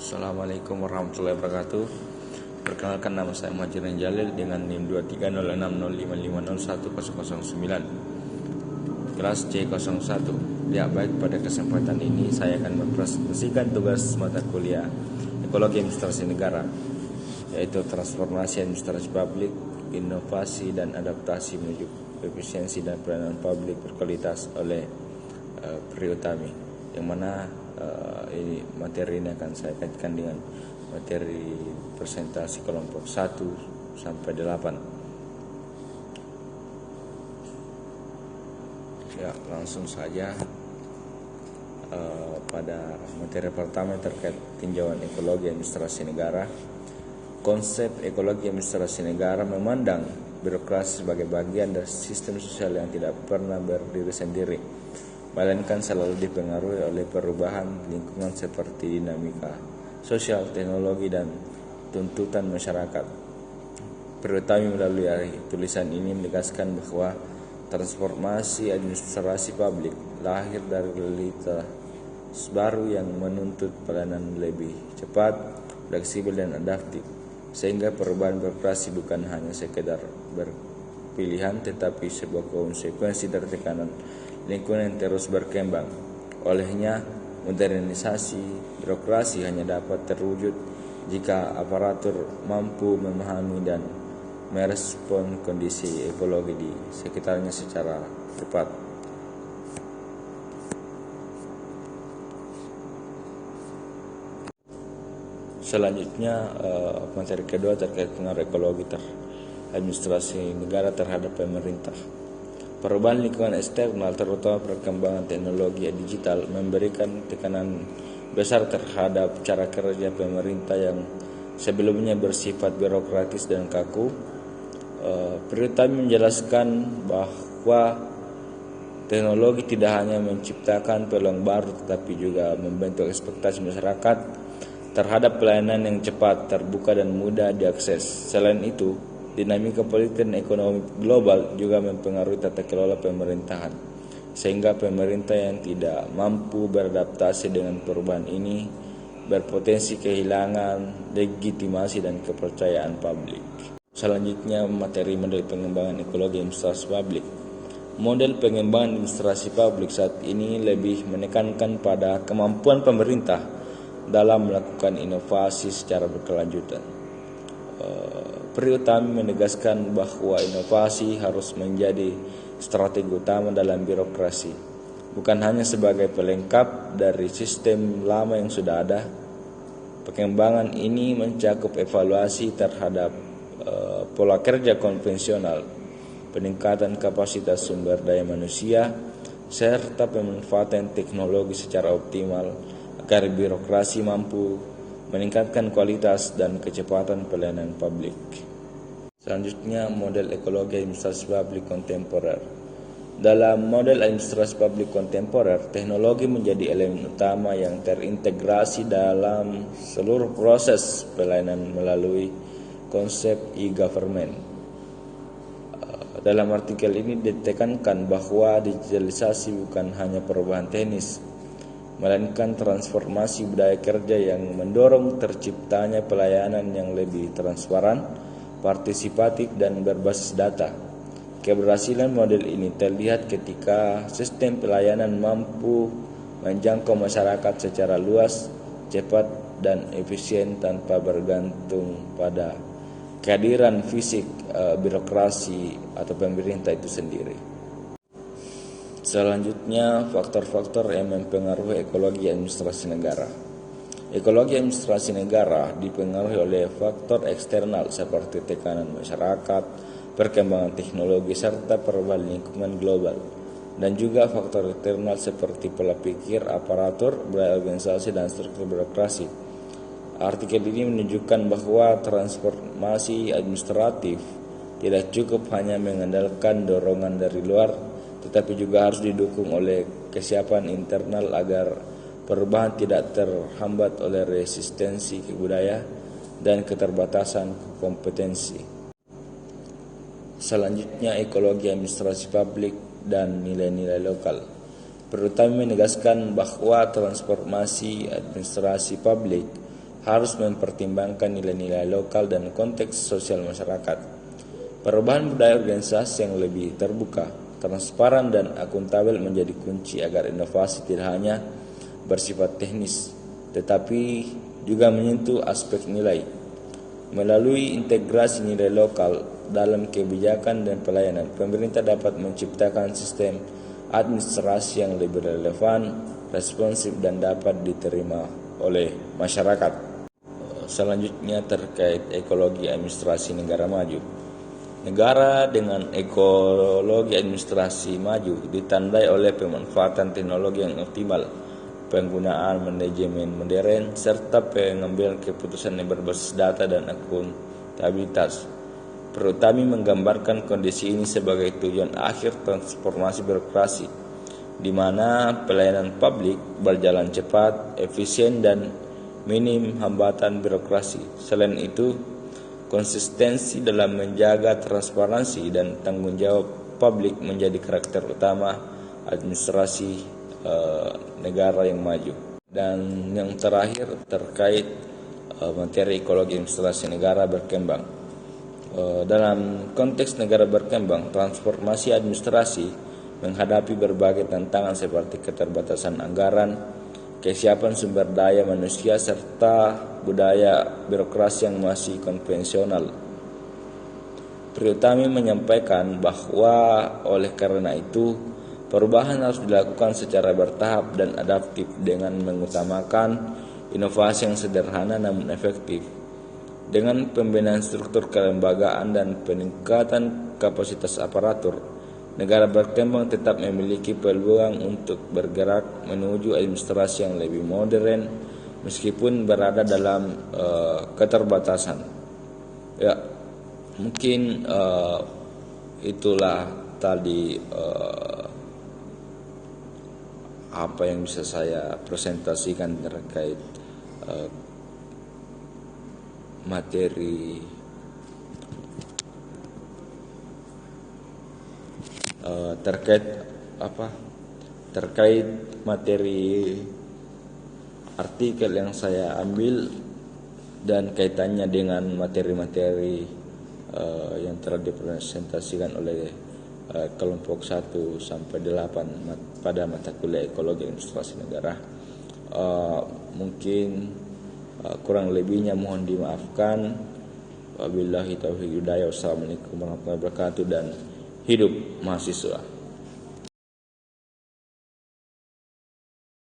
Assalamualaikum warahmatullahi wabarakatuh. Perkenalkan, nama saya Muhajirin Jalil dengan NIM 230605510009 kelas C01. Ya, baik, pada kesempatan ini saya akan mempresentasikan tugas mata kuliah Ekologi Administrasi Negara, yaitu transformasi administrasi publik, inovasi dan adaptasi menuju efisiensi dan pelayanan publik berkualitas oleh Priyutami, yang mana ini materi ini akan saya kaitkan dengan materi presentasi kelompok 1 sampai 8. Ya, langsung saja pada materi pertama terkait tinjauan ekologi administrasi negara. Konsep ekologi administrasi negara memandang birokrasi sebagai bagian dari sistem sosial yang tidak pernah berdiri sendiri, melainkan selalu dipengaruhi oleh perubahan lingkungan seperti dinamika sosial, teknologi, dan tuntutan masyarakat. Priyutami melalui tulisan ini menegaskan bahwa transformasi administrasi publik lahir dari realitas baru yang menuntut pelayanan lebih cepat, fleksibel, dan adaptif, sehingga perubahan birokrasi bukan hanya sekedar berpilihan tetapi sebuah konsekuensi dari tekanan lingkungan yang terus berkembang. Olehnya, modernisasi birokrasi hanya dapat terwujud jika aparatur mampu memahami dan merespon kondisi ekologi di sekitarnya secara tepat. Selanjutnya, materi kedua terkait pengaruh ekologi administrasi negara terhadap pemerintah. Perubahan lingkungan eksternal, terutama perkembangan teknologi digital, memberikan tekanan besar terhadap cara kerja pemerintah yang sebelumnya bersifat birokratis dan kaku. Priyutami menjelaskan bahwa teknologi tidak hanya menciptakan peluang baru tetapi juga membentuk ekspektasi masyarakat terhadap pelayanan yang cepat, terbuka, dan mudah diakses. Selain itu, dinamika politik dan ekonomi global juga mempengaruhi tata kelola pemerintahan, sehingga pemerintah yang tidak mampu beradaptasi dengan perubahan ini berpotensi kehilangan legitimasi dan kepercayaan publik. Selanjutnya, materi model pengembangan ekologi administrasi publik. Model pengembangan administrasi publik saat ini lebih menekankan pada kemampuan pemerintah dalam melakukan inovasi secara berkelanjutan. Priyutami menegaskan bahwa inovasi harus menjadi strategi utama dalam birokrasi, bukan hanya sebagai pelengkap dari sistem lama yang sudah ada. Pengembangan ini mencakup evaluasi terhadap pola kerja konvensional, peningkatan kapasitas sumber daya manusia, serta pemanfaatan teknologi secara optimal agar birokrasi mampu meningkatkan kualitas dan kecepatan pelayanan publik. Selanjutnya, model ekologi administrasi publik kontemporer. Dalam model administrasi publik kontemporer, teknologi menjadi elemen utama yang terintegrasi dalam seluruh proses pelayanan melalui konsep e-government. Dalam artikel ini ditekankan bahwa digitalisasi bukan hanya perubahan teknis, melainkan transformasi budaya kerja yang mendorong terciptanya pelayanan yang lebih transparan, partisipatif, dan berbasis data. Keberhasilan model ini terlihat ketika sistem pelayanan mampu menjangkau masyarakat secara luas, cepat, dan efisien tanpa bergantung pada kehadiran fisik birokrasi atau pemerintah itu sendiri. Selanjutnya, faktor-faktor yang mempengaruhi ekologi administrasi negara. Ekologi administrasi negara dipengaruhi oleh faktor eksternal seperti tekanan masyarakat, perkembangan teknologi, serta perubahan lingkungan global, dan juga faktor internal seperti pola pikir aparatur, budaya organisasi, dan struktur birokrasi. Artikel ini menunjukkan bahwa transformasi administratif tidak cukup hanya mengandalkan dorongan dari luar, tetapi juga harus didukung oleh kesiapan internal agar perubahan tidak terhambat oleh resistensi budaya dan keterbatasan kompetensi. Selanjutnya, ekologi administrasi publik dan nilai-nilai lokal. Priyutami menegaskan bahwa transformasi administrasi publik harus mempertimbangkan nilai-nilai lokal dan konteks sosial masyarakat. Perubahan budaya organisasi yang lebih terbuka, transparan, dan akuntabel menjadi kunci agar inovasi tidak hanya bersifat teknis, tetapi juga menyentuh aspek nilai. Melalui integrasi nilai lokal dalam kebijakan dan pelayanan, pemerintah dapat menciptakan sistem administrasi yang lebih relevan, responsif, dan dapat diterima oleh masyarakat. Selanjutnya terkait ekologi administrasi negara maju. Negara dengan ekologi administrasi maju ditandai oleh pemanfaatan teknologi yang optimal, penggunaan manajemen modern, serta pengambilan keputusan yang berbasis data dan akuntabilitas. Perlu kami menggambarkan kondisi ini sebagai tujuan akhir transformasi birokrasi, di mana pelayanan publik berjalan cepat, efisien, dan minim hambatan birokrasi. Selain itu, konsistensi dalam menjaga transparansi dan tanggung jawab publik menjadi karakter utama administrasi negara yang maju. Dan yang terakhir terkait materi ekologi administrasi negara berkembang. Dalam konteks negara berkembang, transformasi administrasi menghadapi berbagai tantangan seperti keterbatasan anggaran, kesiapan sumber daya manusia, serta budaya birokrasi yang masih konvensional. Priyotami menyampaikan bahwa oleh karena itu, perubahan harus dilakukan secara bertahap dan adaptif dengan mengutamakan inovasi yang sederhana namun efektif. Dengan pembinaan struktur kelembagaan dan peningkatan kapasitas aparatur, negara berkembang tetap memiliki peluang untuk bergerak menuju administrasi yang lebih modern meskipun berada dalam keterbatasan. Ya, mungkin itulah tadi apa yang bisa saya presentasikan terkait materi terkait materi artikel yang saya ambil dan kaitannya dengan materi-materi yang telah dipresentasikan oleh kelompok 1 sampai 8 pada mata kuliah ekologi administrasi negara. Mungkin kurang lebihnya mohon dimaafkan. Wabillahi taufiq hidayah. Wassalamualaikum warahmatullahi wabarakatuh, dan hidup mahasiswa.